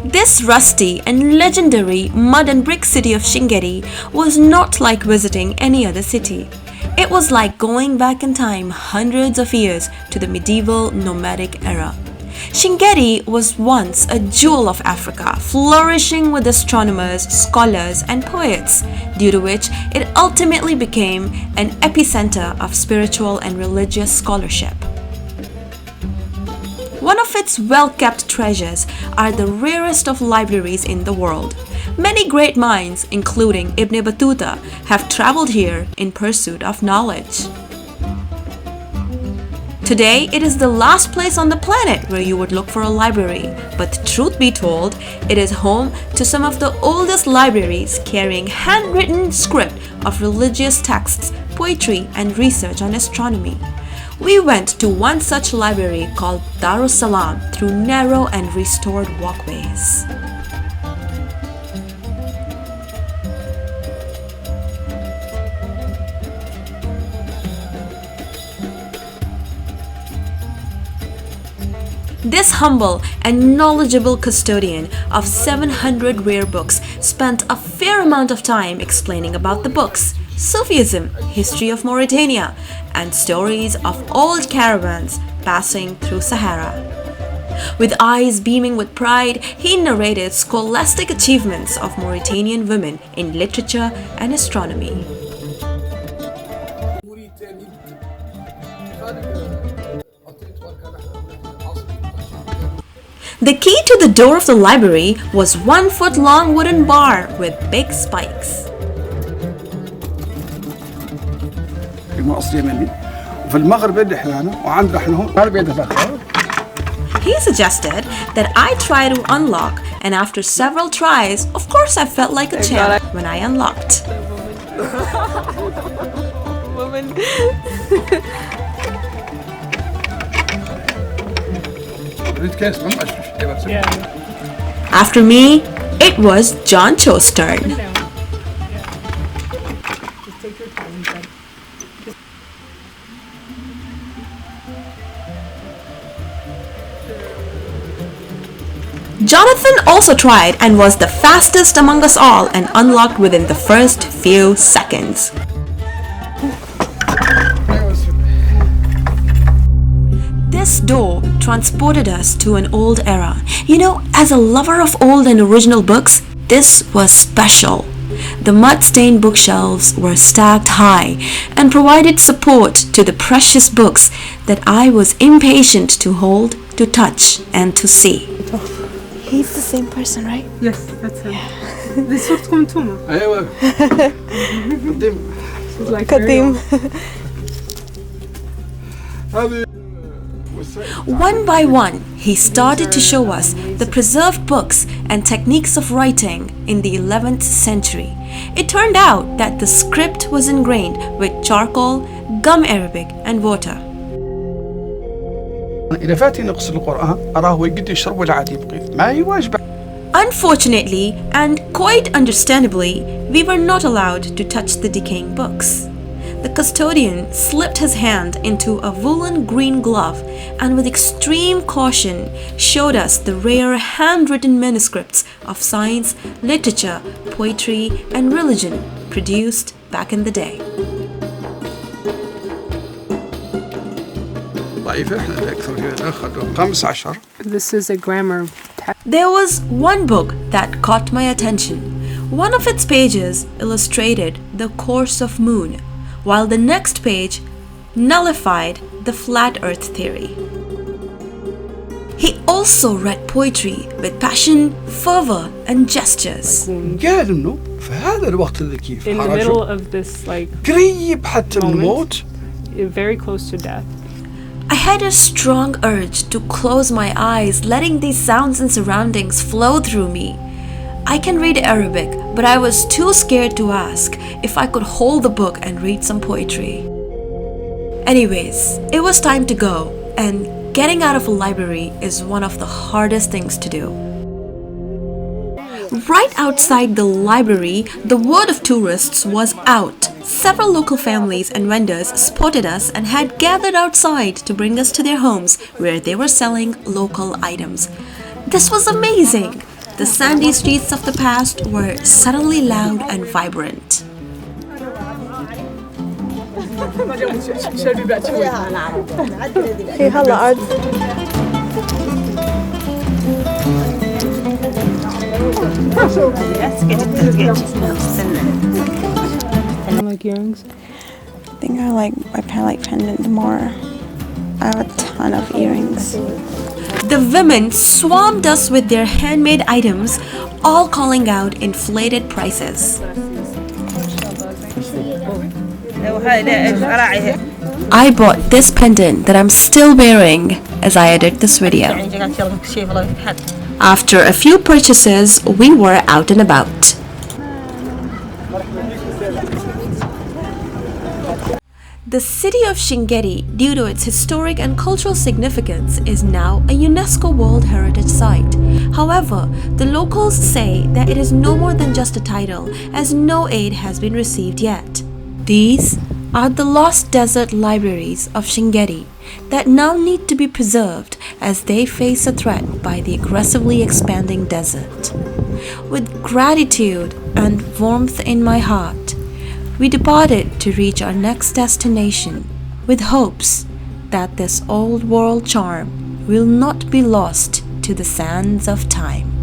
This rusty and legendary mud and brick city of Chinguetty was not like visiting any other city. It was like going back in time hundreds of years to the medieval nomadic era. Chinguetty was once a jewel of Africa, flourishing with astronomers, scholars, and poets, due to which it ultimately became an epicenter of spiritual and religious scholarship. One of its well-kept treasures are the rarest of libraries in the world. Many great minds, including Ibne Battuta, have traveled here in pursuit of knowledge. Today, it is the last place on the planet where you would look for a library, but truth be told, it is home to some of the oldest libraries carrying handwritten script of religious texts, poetry, and research on astronomy. We went to one such library called Darussalam through narrow and restored walkways. This humble and knowledgeable custodian of 700 rare books spent a fair amount of time explaining about the books, Sufism, history of Mauritania, and stories of old caravans passing through Sahara. With eyes beaming with pride, he narrated scholastic achievements of Mauritanian women in literature and astronomy. The key to the door of the library was 1-foot-long wooden bar with big spikes. He suggested that I try to unlock, and after several tries, of course I felt like a champ when I unlocked. After me, it was John Cho's turn. Jonathan also tried and was the fastest among us all and unlocked within the first few seconds. This door transported us to an old era. You know, as a lover of old and original books, this was special. The mud-stained bookshelves were stacked high and provided support to the precious books that I was impatient to hold, to touch, and to see. He's the same person, right? Yes, that's him. This looks Tuma. She's like Kadim. One by one, he started to show us the preserved books and techniques of writing in the 11th century. It turned out that the script was ingrained with charcoal, gum Arabic, and water. Unfortunately, and quite understandably, we were not allowed to touch the decaying books. The custodian slipped his hand into a woolen green glove and with extreme caution showed us the rare handwritten manuscripts of science, literature, poetry, and religion produced back in the day. This is a grammar text. There was one book that caught my attention. One of its pages illustrated the course of moon, while the next page nullified the flat earth theory. He also read poetry with passion, fervor, and gestures. In the middle of this moment, very close to death. I had a strong urge to close my eyes, letting these sounds and surroundings flow through me. I can read Arabic, but I was too scared to ask if I could hold the book and read some poetry. Anyways, it was time to go, and getting out of a library is one of the hardest things to do. Right outside the library, the word of tourists was out Several local families and vendors spotted us and had gathered outside to bring us to their homes where they were selling local items. This was amazing! The sandy streets of the past were suddenly loud and vibrant. Like earrings? I think I kind of like pendant more. I have a ton of earrings. The women swarmed us with their handmade items, all calling out inflated prices. I bought this pendant that I'm still wearing as I edit this video. After a few purchases, we were out and about. The city of Chinguetty, due to its historic and cultural significance, is now a UNESCO World Heritage Site. However, the locals say that it is no more than just a title, as no aid has been received yet. These are the lost desert libraries of Chinguetty that now need to be preserved as they face a threat by the aggressively expanding desert. With gratitude and warmth in my heart, we departed to reach our next destination with hopes that this old world charm will not be lost to the sands of time.